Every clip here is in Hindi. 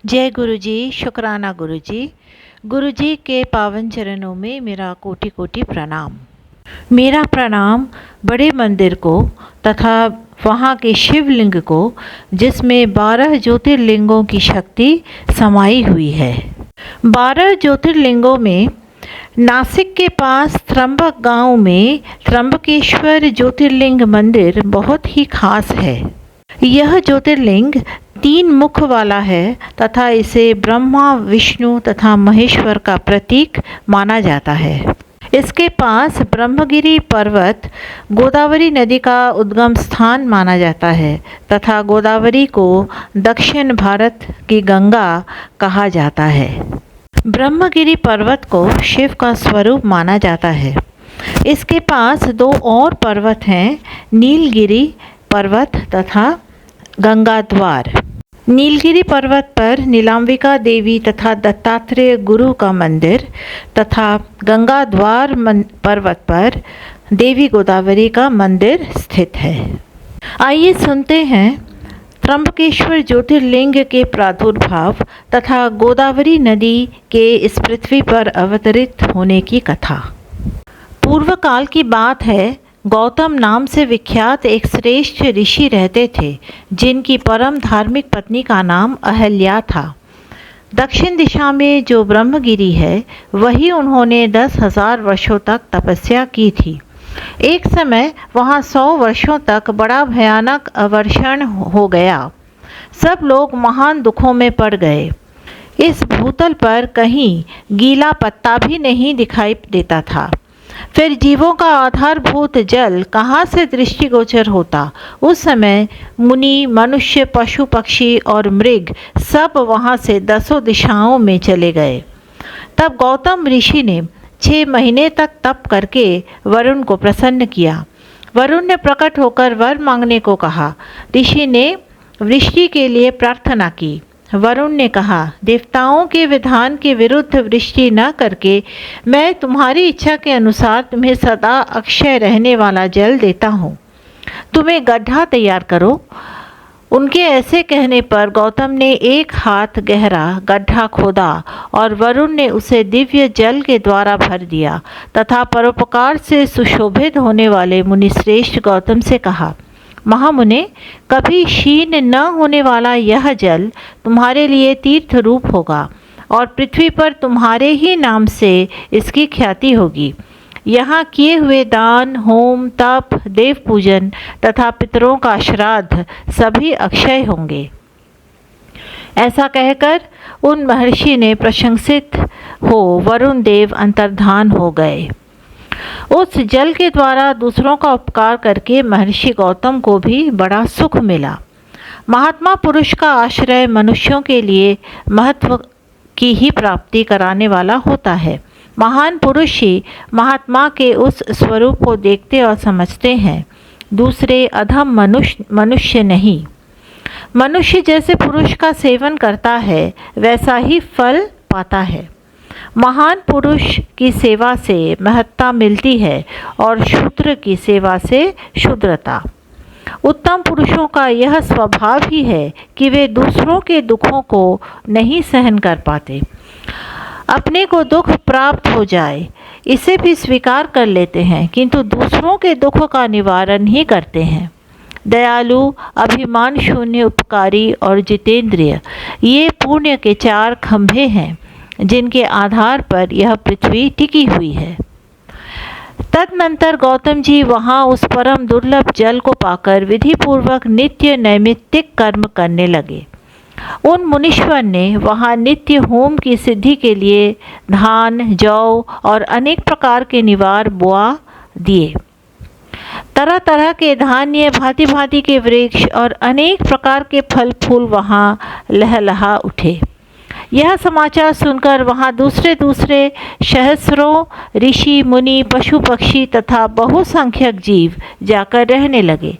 जय गुरु जी, शुक्राना गुरु जी। गुरु जी के पावन चरणों में मेरा कोटि कोटि प्रणाम। मेरा प्रणाम बड़े मंदिर को तथा वहाँ के शिवलिंग को, जिसमें 12 ज्योतिर्लिंगों की शक्ति समाई हुई है। 12 ज्योतिर्लिंगों में नासिक के पास त्र्यंबक गांव में त्र्यंबकेश्वर ज्योतिर्लिंग मंदिर बहुत ही खास है। यह ज्योतिर्लिंग 3 मुख वाला है तथा इसे ब्रह्मा, विष्णु तथा महेश्वर का प्रतीक माना जाता है। इसके पास ब्रह्मगिरी पर्वत गोदावरी नदी का उद्गम स्थान माना जाता है तथा गोदावरी को दक्षिण भारत की गंगा कहा जाता है। ब्रह्मगिरी पर्वत को शिव का स्वरूप माना जाता है। इसके पास 2 और पर्वत हैं, नीलगिरी पर्वत तथा गंगाद्वार। नीलगिरी पर्वत पर नीलांबिका देवी तथा दत्तात्रेय गुरु का मंदिर तथा गंगाद्वार पर्वत पर देवी गोदावरी का मंदिर स्थित है। आइए सुनते हैं त्र्यंबकेश्वर ज्योतिर्लिंग के प्रादुर्भाव तथा गोदावरी नदी के इस पृथ्वी पर अवतरित होने की कथा। पूर्व काल की बात है, गौतम नाम से विख्यात एक श्रेष्ठ ऋषि रहते थे, जिनकी परम धार्मिक पत्नी का नाम अहल्या था। दक्षिण दिशा में जो ब्रह्मगिरी है, वही उन्होंने 10,000 वर्षों तक तपस्या की थी। एक समय वहाँ 100 वर्षों तक बड़ा भयानक अवर्षण हो गया। सब लोग महान दुखों में पड़ गए। इस भूतल पर कहीं गीला पत्ता भी नहीं दिखाई देता था। फिर जीवों का आधारभूत जल कहाँ से दृष्टिगोचर होता। उस समय मुनि, मनुष्य, पशु, पक्षी और मृग सब वहाँ से 10 दिशाओं में चले गए। तब गौतम ऋषि ने 6 महीने तक तप करके वरुण को प्रसन्न किया। वरुण ने प्रकट होकर वर मांगने को कहा। ऋषि ने वृष्टि के लिए प्रार्थना की। वरुण ने कहा, देवताओं के विधान के विरुद्ध वृष्टि न करके मैं तुम्हारी इच्छा के अनुसार तुम्हें सदा अक्षय रहने वाला जल देता हूँ। तुम्हें गड्ढा तैयार करो। उनके ऐसे कहने पर गौतम ने 1 हाथ गहरा गड्ढा खोदा और वरुण ने उसे दिव्य जल के द्वारा भर दिया तथा परोपकार से सुशोभित होने वाले मुनिश्रेष्ठ गौतम से कहा, महामुने, कभी क्षीण न होने वाला यह जल तुम्हारे लिए तीर्थ रूप होगा और पृथ्वी पर तुम्हारे ही नाम से इसकी ख्याति होगी। यहाँ किए हुए दान, होम, तप, देव पूजन तथा पितरों का श्राद्ध सभी अक्षय होंगे। ऐसा कहकर उन महर्षि ने प्रशंसित हो वरुण देव अंतर्धान हो गए। उस जल के द्वारा दूसरों का उपकार करके महर्षि गौतम को भी बड़ा सुख मिला। महात्मा पुरुष का आश्रय मनुष्यों के लिए महत्व की ही प्राप्ति कराने वाला होता है। महान पुरुष ही महात्मा के उस स्वरूप को देखते और समझते हैं, दूसरे अधम मनुष्य नहीं। मनुष्य जैसे पुरुष का सेवन करता है, वैसा ही फल पाता है। महान पुरुष की सेवा से महत्ता मिलती है और शूद्र की सेवा से शूद्रता। उत्तम पुरुषों का यह स्वभाव ही है कि वे दूसरों के दुखों को नहीं सहन कर पाते। अपने को दुख प्राप्त हो जाए इसे भी स्वीकार कर लेते हैं, किंतु दूसरों के दुख का निवारण ही करते हैं। दयालु, अभिमान शून्य, उपकारी और जितेंद्रिय, ये पुण्य के 4 खंभे हैं जिनके आधार पर यह पृथ्वी टिकी हुई है। तदनंतर गौतम जी वहाँ उस परम दुर्लभ जल को पाकर विधि पूर्वक नित्य नैमित्तिक कर्म करने लगे। उन मुनीश्वर ने वहाँ नित्य होम की सिद्धि के लिए धान, जौ और अनेक प्रकार के निवार बोआ दिए। तरह तरह के धान्य, भांति भांति के वृक्ष और अनेक प्रकार के फल फूल वहाँ लहलहा उठे। यह समाचार सुनकर वहाँ दूसरे सहस्रों ऋषि, मुनि, पशु, पक्षी तथा बहुसंख्यक जीव जाकर रहने लगे।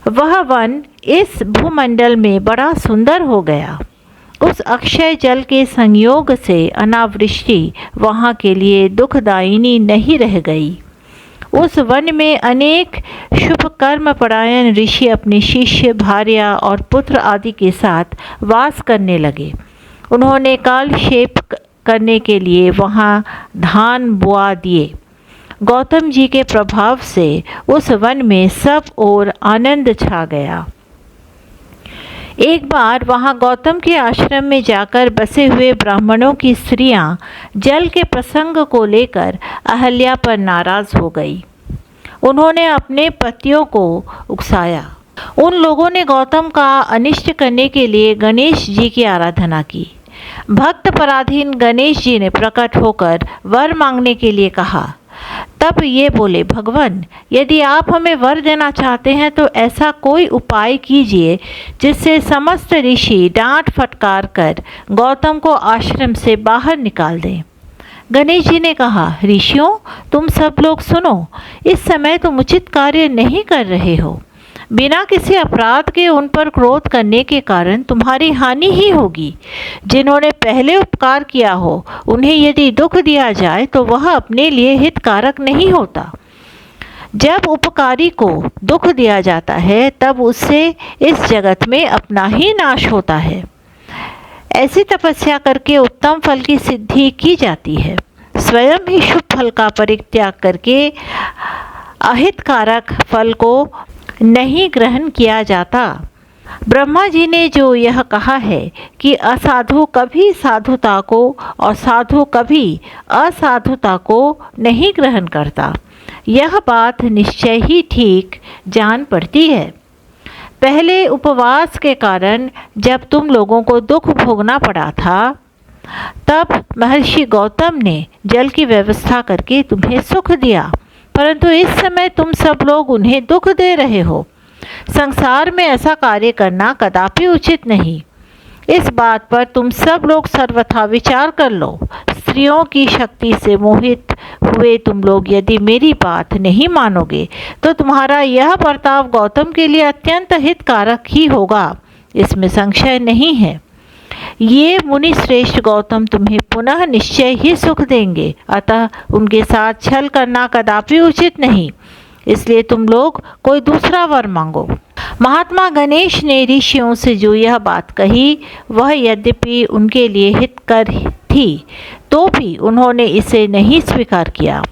वह वन इस भूमंडल में बड़ा सुंदर हो गया। उस अक्षय जल के संयोग से अनावृष्टि वहाँ के लिए दुखदायिनी नहीं रह गई। उस वन में अनेक शुभ कर्म परायण ऋषि अपने शिष्य, भार्या और पुत्र आदि के साथ वास करने लगे। उन्होंने कालक्षेप करने के लिए वहाँ धान बोआ दिए। गौतम जी के प्रभाव से उस वन में सब ओर आनंद छा गया। एक बार वहाँ गौतम के आश्रम में जाकर बसे हुए ब्राह्मणों की स्त्रियां जल के प्रसंग को लेकर अहल्या पर नाराज हो गई। उन्होंने अपने पतियों को उकसाया। उन लोगों ने गौतम का अनिष्ट करने के लिए गणेश जी की आराधना की। भक्त पराधीन गणेश जी ने प्रकट होकर वर मांगने के लिए कहा। तब ये बोले, भगवान, यदि आप हमें वर देना चाहते हैं तो ऐसा कोई उपाय कीजिए जिससे समस्त ऋषि डांट फटकार कर गौतम को आश्रम से बाहर निकाल दें। गणेश जी ने कहा, ऋषियों, तुम सब लोग सुनो, इस समय तुम उचित कार्य नहीं कर रहे हो। बिना किसी अपराध के उन पर क्रोध करने के कारण तुम्हारी हानि ही होगी। जिन्होंने पहले उपकार किया हो उन्हें यदि दुख दिया जाए तो वह अपने लिए हितकारक नहीं होता। जब उपकारी को दुख दिया जाता है तब उससे इस जगत में अपना ही नाश होता है। ऐसी तपस्या करके उत्तम फल की सिद्धि की जाती है। स्वयं ही शुभ फल का परित्याग करके अहितकारक फल को नहीं ग्रहण किया जाता। ब्रह्मा जी ने जो यह कहा है कि असाधु कभी साधुता को और साधु कभी असाधुता को नहीं ग्रहण करता, यह बात निश्चय ही ठीक जान पड़ती है। पहले उपवास के कारण जब तुम लोगों को दुख भोगना पड़ा था, तब महर्षि गौतम ने जल की व्यवस्था करके तुम्हें सुख दिया, परंतु इस समय तुम सब लोग उन्हें दुख दे रहे हो। संसार में ऐसा कार्य करना कदापि उचित नहीं। इस बात पर तुम सब लोग सर्वथा विचार कर लो। स्त्रियों की शक्ति से मोहित हुए तुम लोग यदि मेरी बात नहीं मानोगे तो तुम्हारा यह बर्ताव गौतम के लिए अत्यंत हितकारक ही होगा, इसमें संशय नहीं है। ये मुनि श्रेष्ठ गौतम तुम्हें पुनः निश्चय ही सुख देंगे, अतः उनके साथ छल करना कदापि उचित नहीं। इसलिए तुम लोग कोई दूसरा वर मांगो। महात्मा गणेश ने ऋषियों से जो यह बात कही वह यद्यपि उनके लिए हितकर थी, तो भी उन्होंने इसे नहीं स्वीकार किया।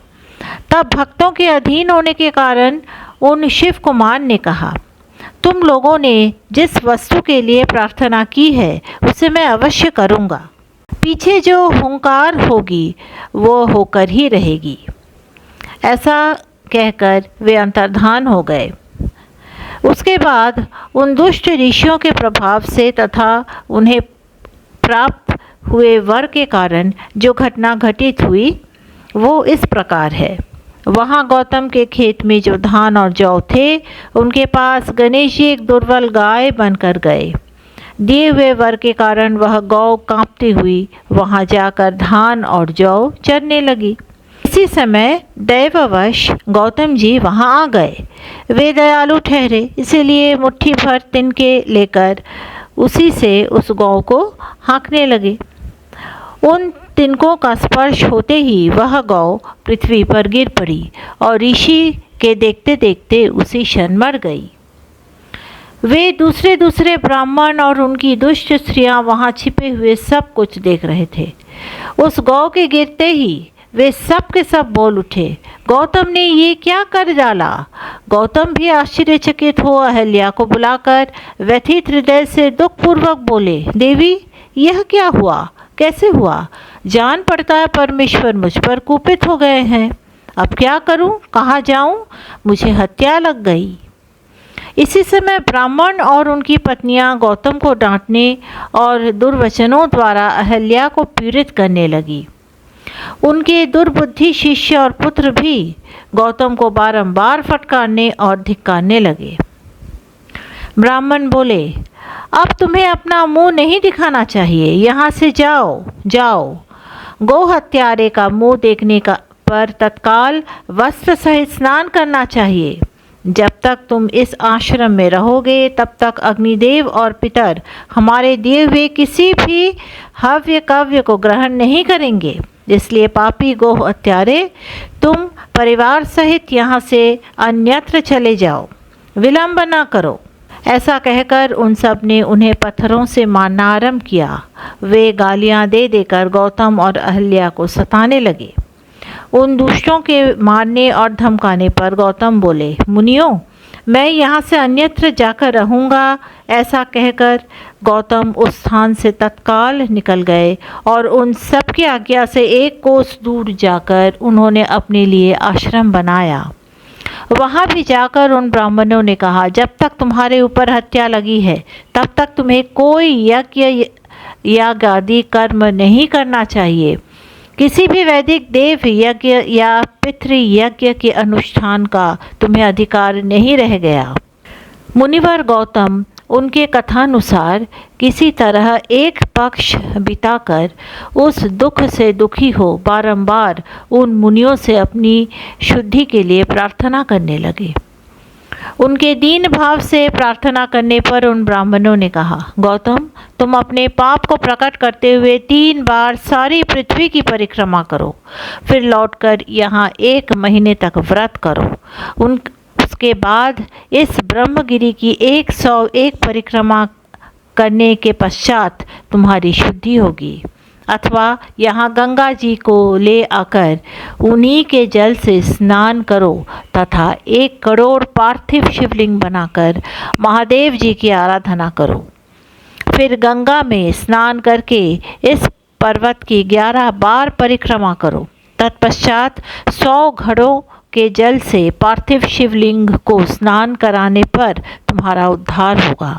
तब भक्तों के अधीन होने के कारण उन शिव कुमार ने कहा, तुम लोगों ने जिस वस्तु के लिए प्रार्थना की है उसे मैं अवश्य करूँगा। पीछे जो हुंकार होगी वो होकर ही रहेगी। ऐसा कहकर वे अंतर्धान हो गए। उसके बाद उन दुष्ट ऋषियों के प्रभाव से तथा उन्हें प्राप्त हुए वर के कारण जो घटना घटित हुई वो इस प्रकार है। वहाँ गौतम के खेत में जो धान और जौ थे, उनके पास गणेश जी एक दुर्बल गाय बनकर गए। दिए हुए वर के कारण वह गौ कांपती हुई वहाँ जाकर धान और जौ चरने लगी। इसी समय दैववश गौतम जी वहाँ आ गए। वे दयालु ठहरे, इसीलिए मुट्ठी भर तिनके लेकर उसी से उस गौ को हाँकने लगे। उन तिनकों का स्पर्श होते ही वह गौ पृथ्वी पर गिर पड़ी और ऋषि के देखते देखते उसी क्षण मर गई। वे दूसरे ब्राह्मण और उनकी दुष्ट स्त्रियां वहां छिपे हुए सब कुछ देख रहे थे। उस गौ के गिरते ही वे सब के सब बोल उठे, गौतम ने ये क्या कर डाला। गौतम भी आश्चर्यचकित हो अहल्या को बुलाकर व्यथित हृदय से दुखपूर्वक बोले, देवी, यह क्या हुआ, कैसे हुआ। जान पड़ता है परमेश्वर मुझ पर कुपित हो गए हैं। अब क्या करूं, कहाँ जाऊं, मुझे हत्या लग गई। इसी समय ब्राह्मण और उनकी पत्नियां गौतम को डांटने और दुर्वचनों द्वारा अहल्या को पीड़ित करने लगी। उनके दुर्बुद्धि शिष्य और पुत्र भी गौतम को बारंबार फटकारने और धिक्कारने लगे। ब्राह्मण बोले, अब तुम्हें अपना मुंह नहीं दिखाना चाहिए, यहाँ से जाओ जाओ। गौ हत्यारे का मुंह देखने का पर तत्काल वस्त्र सहित स्नान करना चाहिए। जब तक तुम इस आश्रम में रहोगे तब तक अग्निदेव और पितर हमारे दिए हुए किसी भी हव्य कव्य को ग्रहण नहीं करेंगे। इसलिए पापी गो हत्यारे, तुम परिवार सहित यहाँ से अन्यत्र चले जाओ, विलंब न करो। ऐसा कहकर उन सब ने उन्हें पत्थरों से मारना आरंभ किया। वे गालियां दे देकर गौतम और अहल्या को सताने लगे। उन दुष्टों के मारने और धमकाने पर गौतम बोले, मुनियों, मैं यहाँ से अन्यत्र जाकर रहूँगा। ऐसा कहकर गौतम उस स्थान से तत्काल निकल गए और उन सब की आज्ञा से 1 कोस दूर जाकर उन्होंने अपने लिए आश्रम बनाया। वहाँ भी जाकर उन ब्राह्मणों ने कहा, जब तक तुम्हारे ऊपर हत्या लगी है तब तक तुम्हें कोई यज्ञ या आदि कर्म नहीं करना चाहिए। किसी भी वैदिक देव यज्ञ या पितृ यज्ञ के अनुष्ठान का तुम्हें अधिकार नहीं रह गया। मुनिवर गौतम उनके कथानुसार किसी तरह एक पक्ष बिताकर उस दुख से दुखी हो बारंबार उन मुनियों से अपनी शुद्धि के लिए प्रार्थना करने लगे। उनके दीन भाव से प्रार्थना करने पर उन ब्राह्मणों ने कहा, गौतम, तुम अपने पाप को प्रकट करते हुए 3 बार सारी पृथ्वी की परिक्रमा करो, फिर लौटकर यहाँ 1 महीने तक व्रत करो। उसके बाद इस ब्रह्मगिरि की 101 परिक्रमा करने के पश्चात तुम्हारी शुद्धि होगी। अथवा यहाँ गंगा जी को ले आकर उन्हीं के जल से स्नान करो तथा 1 करोड़ पार्थिव शिवलिंग बनाकर महादेव जी की आराधना करो। फिर गंगा में स्नान करके इस पर्वत की 11 बार परिक्रमा करो। तत्पश्चात 100 घड़ों के जल से पार्थिव शिवलिंग को स्नान कराने पर तुम्हारा उद्धार होगा।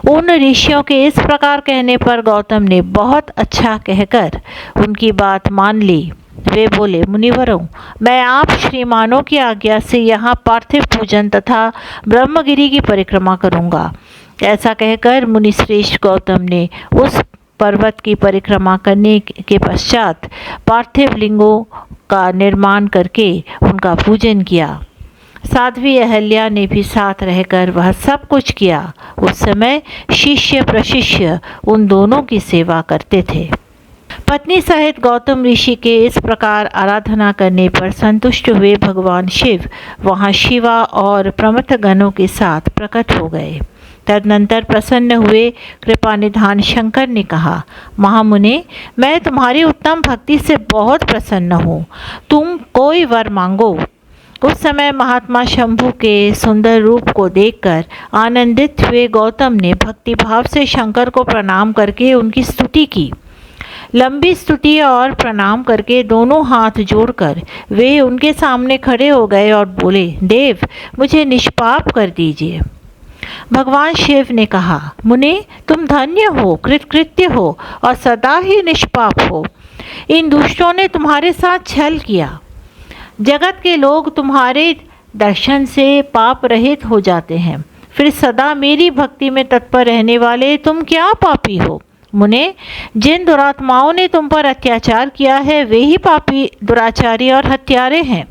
उन ऋषियों के इस प्रकार कहने पर गौतम ने बहुत अच्छा कहकर उनकी बात मान ली। वे बोले, मुनिवरों, मैं आप श्रीमानों की आज्ञा से यहाँ पार्थिव पूजन तथा ब्रह्मगिरि की परिक्रमा करूँगा। ऐसा कहकर मुनिश्रेष्ठ गौतम ने उस पर्वत की परिक्रमा करने के पश्चात पार्थिव लिंगों का निर्माण करके उनका पूजन किया। साध्वी अहल्या ने भी साथ रहकर वह सब कुछ किया। उस समय शिष्य प्रशिष्य उन दोनों की सेवा करते थे। पत्नी सहित गौतम ऋषि के इस प्रकार आराधना करने पर संतुष्ट हुए भगवान शिव वहाँ शिवा और प्रमथ गणों के साथ प्रकट हो गए। तदनंतर प्रसन्न हुए कृपानिधान शंकर ने कहा, महामुने, मैं तुम्हारी उत्तम भक्ति से बहुत प्रसन्न हूँ। तुम कोई वर मांगो। उस समय महात्मा शंभु के सुंदर रूप को देखकर आनंदित हुए गौतम ने भक्तिभाव से शंकर को प्रणाम करके उनकी स्तुति की। लंबी स्तुति और प्रणाम करके दोनों हाथ जोड़कर वे उनके सामने खड़े हो गए और बोले, देव, मुझे निष्पाप कर दीजिए। भगवान शिव ने कहा, मुने, तुम धन्य हो, कृतकृत्य हो और सदा ही निष्पाप हो। इन दुष्टों ने तुम्हारे साथ छल किया। जगत के लोग तुम्हारे दर्शन से पाप रहित हो जाते हैं, फिर सदा मेरी भक्ति में तत्पर रहने वाले तुम क्या पापी हो। मुने, जिन दुरात्माओं ने तुम पर अत्याचार किया है वे ही पापी, दुराचारी और हत्यारे हैं।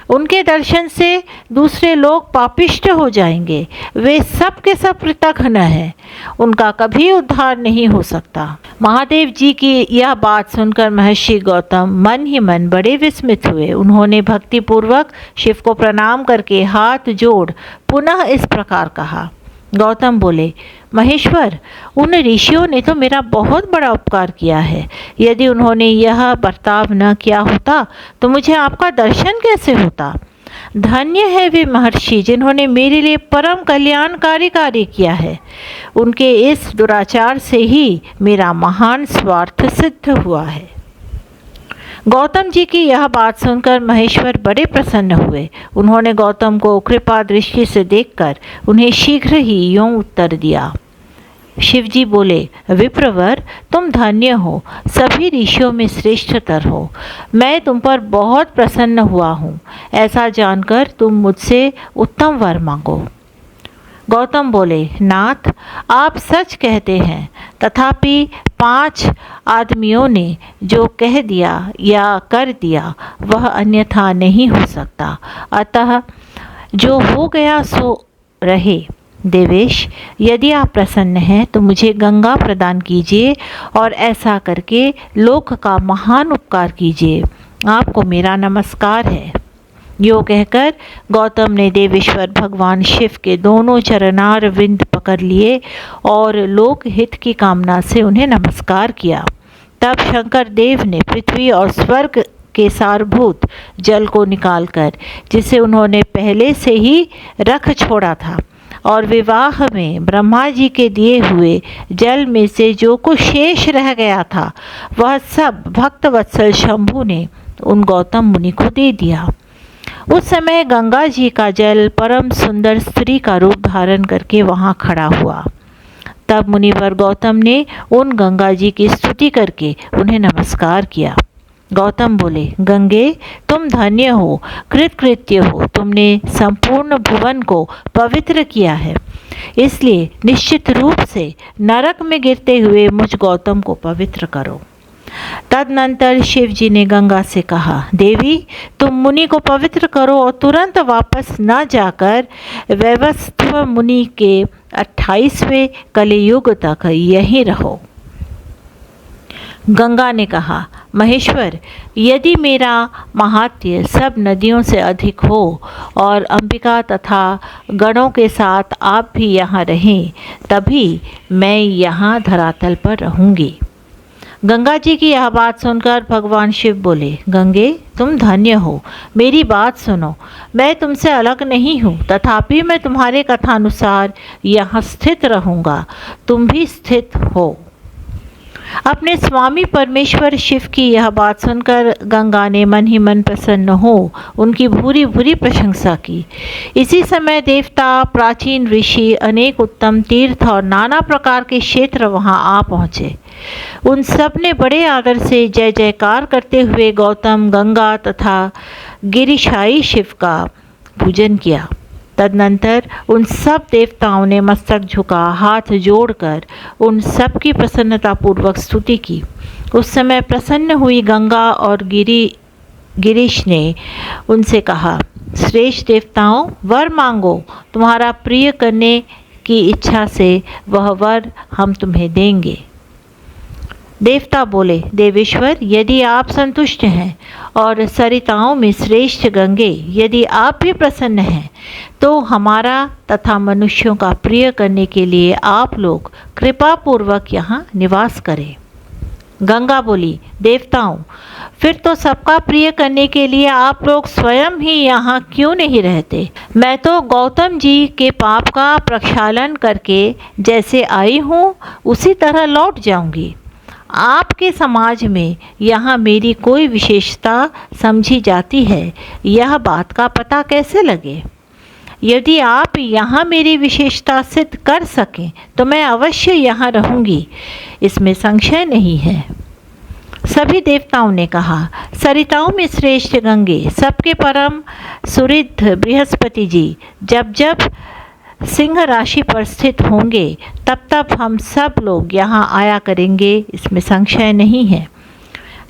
उनके दर्शन से दूसरे लोग पापिष्ट हो जाएंगे। वे सब के सब कृतघ्न हैं, उनका कभी उद्धार नहीं हो सकता। महादेव जी की यह बात सुनकर महर्षि गौतम मन ही मन बड़े विस्मित हुए। उन्होंने भक्तिपूर्वक शिव को प्रणाम करके हाथ जोड़ पुनः इस प्रकार कहा। गौतम बोले, महेश्वर, उन ऋषियों ने तो मेरा बहुत बड़ा उपकार किया है। यदि उन्होंने यह बर्ताव न किया होता तो मुझे आपका दर्शन कैसे होता। धन्य है वे महर्षि जिन्होंने मेरे लिए परम कल्याणकारी कार्य किया है। उनके इस दुराचार से ही मेरा महान स्वार्थ सिद्ध हुआ है। गौतम जी की यह बात सुनकर महेश्वर बड़े प्रसन्न हुए। उन्होंने गौतम को कृपा दृष्टि से देखकर उन्हें शीघ्र ही यूं उत्तर दिया। शिवजी बोले, विप्रवर, तुम धन्य हो, सभी ऋषियों में श्रेष्ठतर हो। मैं तुम पर बहुत प्रसन्न हुआ हूँ। ऐसा जानकर तुम मुझसे उत्तम वर मांगो। गौतम बोले, नाथ, आप सच कहते हैं, तथापि 5 आदमियों ने जो कह दिया या कर दिया वह अन्यथा नहीं हो सकता। अतः जो हो गया सो रहे। देवेश, यदि आप प्रसन्न हैं तो मुझे गंगा प्रदान कीजिए और ऐसा करके लोक का महान उपकार कीजिए। आपको मेरा नमस्कार है। यो कहकर गौतम ने देवेश्वर भगवान शिव के दोनों चरणार विंद पकड़ लिए और लोक हित की कामना से उन्हें नमस्कार किया। तब शंकर देव ने पृथ्वी और स्वर्ग के सारभूत जल को निकालकर, जिसे उन्होंने पहले से ही रख छोड़ा था, और विवाह में ब्रह्मा जी के दिए हुए जल में से जो कुछ शेष रह गया था वह सब भक्तवत्सल शंभु ने उन गौतम मुनि को दे दिया। उस समय गंगा जी का जल परम सुंदर स्त्री का रूप धारण करके वहाँ खड़ा हुआ। तब मुनिवर गौतम ने उन गंगा जी की स्तुति करके उन्हें नमस्कार किया। गौतम बोले, गंगे तुम धन्य हो, कृतकृत्य हो, तुमने संपूर्ण भुवन को पवित्र किया है, इसलिए निश्चित रूप से नरक में गिरते हुए मुझ गौतम को पवित्र करो। तदनंतर शिव जी ने गंगा से कहा, देवी तुम मुनि को पवित्र करो और तुरंत वापस न जाकर वैवस्वत मुनि के 28वें कलियुग तक यहीं रहो। गंगा ने कहा, महेश्वर यदि मेरा महात्म्य सब नदियों से अधिक हो और अंबिका तथा गणों के साथ आप भी यहाँ रहें, तभी मैं यहाँ धरातल पर रहूँगी। गंगा जी की यह बात सुनकर भगवान शिव बोले, गंगे तुम धन्य हो, मेरी बात सुनो, मैं तुमसे अलग नहीं हूँ, तथापि मैं तुम्हारे कथानुसार यहाँ स्थित रहूँगा, तुम भी स्थित हो। अपने स्वामी परमेश्वर शिव की यह बात सुनकर गंगा ने मन ही मन प्रसन्न हो उनकी भूरी भूरी प्रशंसा की। इसी समय देवता, प्राचीन ऋषि, अनेक उत्तम तीर्थ और नाना प्रकार के क्षेत्र वहां आ पहुँचे। उन सब ने बड़े आदर से जय जयकार करते हुए गौतम, गंगा तथा गिरिशाई शिव का पूजन किया। तदनंतर उन सब देवताओं ने मस्तक झुका, हाथ जोड़कर उन सब की प्रसन्नतापूर्वक स्तुति की। उस समय प्रसन्न हुई गंगा और गिरीश ने उनसे कहा, श्रेष्ठ देवताओं वर मांगो, तुम्हारा प्रिय करने की इच्छा से वह वर हम तुम्हें देंगे। देवता बोले, देवेश्वर यदि आप संतुष्ट हैं और सरिताओं में श्रेष्ठ गंगे यदि आप भी प्रसन्न हैं, तो हमारा तथा मनुष्यों का प्रिय करने के लिए आप लोग कृपा पूर्वक यहाँ निवास करें। गंगा बोली, देवताओं फिर तो सबका प्रिय करने के लिए आप लोग स्वयं ही यहाँ क्यों नहीं रहते? मैं तो गौतम जी के पाप का प्रक्षालन करके जैसे आई हूँ उसी तरह लौट जाऊँगी। आपके समाज में यहाँ मेरी कोई विशेषता समझी जाती है, यह बात का पता कैसे लगे? यदि आप यहाँ मेरी विशेषता सिद्ध कर सकें तो मैं अवश्य यहाँ रहूँगी, इसमें संशय नहीं है। सभी देवताओं ने कहा, सरिताओं में श्रेष्ठ गंगे, सबके परम सुहृद बृहस्पति जी जब जब सिंह राशि पर स्थित होंगे तब तब हम सब लोग यहाँ आया करेंगे, इसमें संशय नहीं है।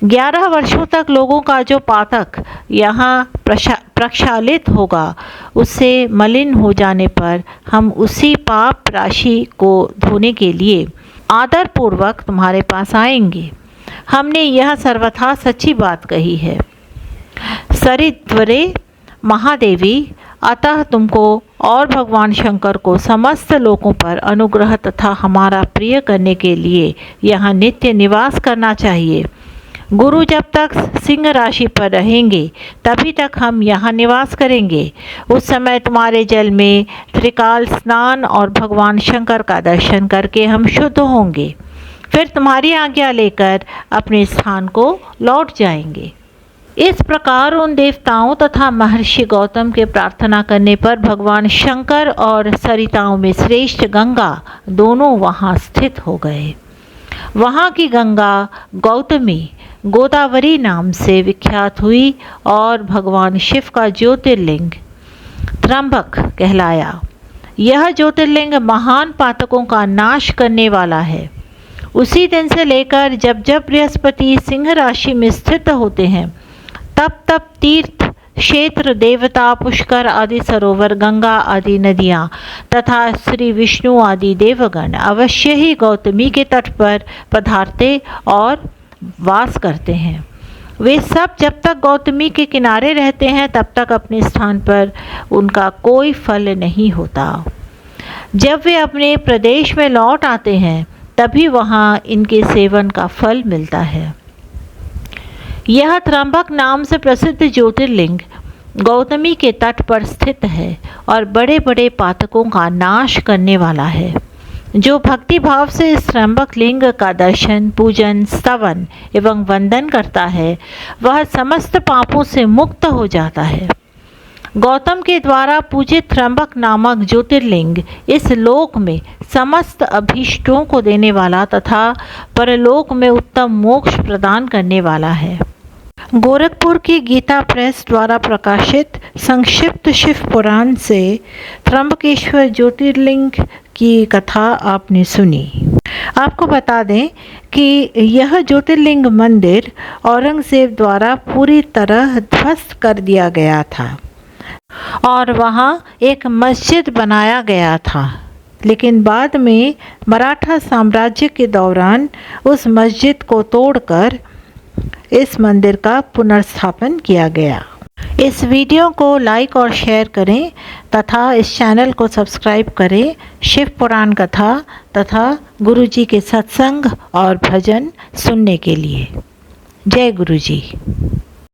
11 वर्षों तक लोगों का जो पातक यहाँ प्रक्षालित होगा, उससे मलिन हो जाने पर हम उसी पाप राशि को धोने के लिए आदर पूर्वक तुम्हारे पास आएंगे। हमने यह सर्वथा सच्ची बात कही है। सरित्वरे महादेवी, अतः तुमको और भगवान शंकर को समस्त लोकों पर अनुग्रह तथा हमारा प्रिय करने के लिए यहाँ नित्य निवास करना चाहिए। गुरु जब तक सिंह राशि पर रहेंगे तभी तक हम यहाँ निवास करेंगे। उस समय तुम्हारे जल में त्रिकाल स्नान और भगवान शंकर का दर्शन करके हम शुद्ध होंगे, फिर तुम्हारी आज्ञा लेकर अपने स्थान को लौट जाएंगे। इस प्रकार उन देवताओं तथा महर्षि गौतम के प्रार्थना करने पर भगवान शंकर और सरिताओं में श्रेष्ठ गंगा दोनों वहाँ स्थित हो गए। वहाँ की गंगा गौतमी गोदावरी नाम से विख्यात हुई और भगवान शिव का ज्योतिर्लिंग त्र्यंबक कहलाया। यह ज्योतिर्लिंग महान पातकों का नाश करने वाला है। उसी दिन से लेकर जब जब बृहस्पति सिंह राशि में स्थित होते हैं तब तब तीर्थ क्षेत्र, देवता, पुष्कर आदि सरोवर, गंगा आदि नदियाँ तथा श्री विष्णु आदि देवगण अवश्य ही गौतमी के तट पर पधारते और वास करते हैं। वे सब जब तक गौतमी के किनारे रहते हैं तब तक अपने स्थान पर उनका कोई फल नहीं होता। जब वे अपने प्रदेश में लौट आते हैं तभी वहाँ इनके सेवन का फल मिलता है। यह त्र्यंबक नाम से प्रसिद्ध ज्योतिर्लिंग गौतमी के तट पर स्थित है और बड़े बड़े पातकों का नाश करने वाला है। जो भक्ति भाव से इस त्र्यंबक लिंग का दर्शन, पूजन, स्तवन एवं वंदन करता है वह समस्त पापों से मुक्त हो जाता है। गौतम के द्वारा पूजित त्र्यंबक नामक ज्योतिर्लिंग इस लोक में समस्त अभीष्टों को देने वाला तथा परलोक में उत्तम मोक्ष प्रदान करने वाला है। गोरखपुर की गीता प्रेस द्वारा प्रकाशित संक्षिप्त शिव पुराण से त्र्यंबकेश्वर ज्योतिर्लिंग की कथा आपने सुनी। आपको बता दें कि यह ज्योतिर्लिंग मंदिर औरंगजेब द्वारा पूरी तरह ध्वस्त कर दिया गया था और वहाँ एक मस्जिद बनाया गया था, लेकिन बाद में मराठा साम्राज्य के दौरान उस मस्जिद को तोड़कर इस मंदिर का पुनर्स्थापन किया गया। इस वीडियो को लाइक और शेयर करें तथा इस चैनल को सब्सक्राइब करें शिव पुराण कथा तथा गुरुजी के सत्संग और भजन सुनने के लिए। जय गुरुजी।